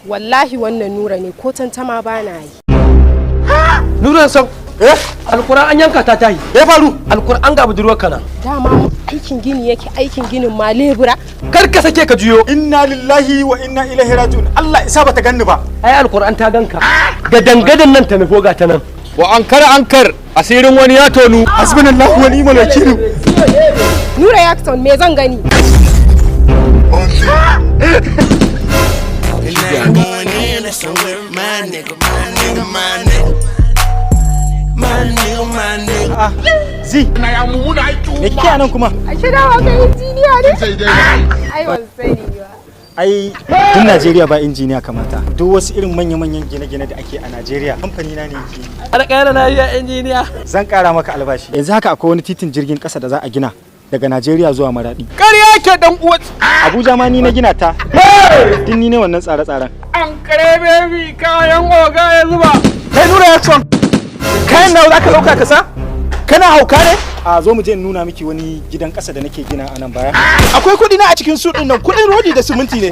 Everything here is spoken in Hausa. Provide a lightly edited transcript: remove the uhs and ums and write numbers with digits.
wallahi wannan Nura ne ko tantama ba na yi. Nura san alquran an yanka ta tayi. Ya faru alquran ga budurwar kana. Dama aikin gini yake aikin ginin ma lebura. Kar ka sake ka juyo. Inna lillahi wa inna ilaihi raji'un. Allah isa bata ganni ba. Ai alquran ta ganka. Ga dangadan nan ta nufo ga ta nan. Wa ankar asirin wani ya tonu. Hasbunallahu wa ni'mal wakil. Nura Jackson me zan gani? Zi, me kike nan kuma? A shida wa kai injiniya ne? Ai ban sani ba. Ai, duk Najeriya ba injiniya kamata. Duk wasu irin manya-manyan gine-gine da ake a Najeriya, kamfani na ne yake. Alƙaira na yi injiniya. Zan ƙara maka albashi. Yanzu haka akwai wani titin jirgin ƙasa da za a gina daga Najeriya zuwa Maradi. Ƙarya ke dan uwa. Abuja ma ni na gina ta. Din ni ne wannan tsare-tsaren. An kare baby kayan oga ya zuba. Kai Nura Jackson. Kayan nawa zaka dauka ka sa? Kana hauka ne? A zo mu je in nuna miki wani gidan ƙasa da nake gina a nan baya. Akwai kuɗi na a cikin su ɗin nan, kuɗin rodi da siminti ne.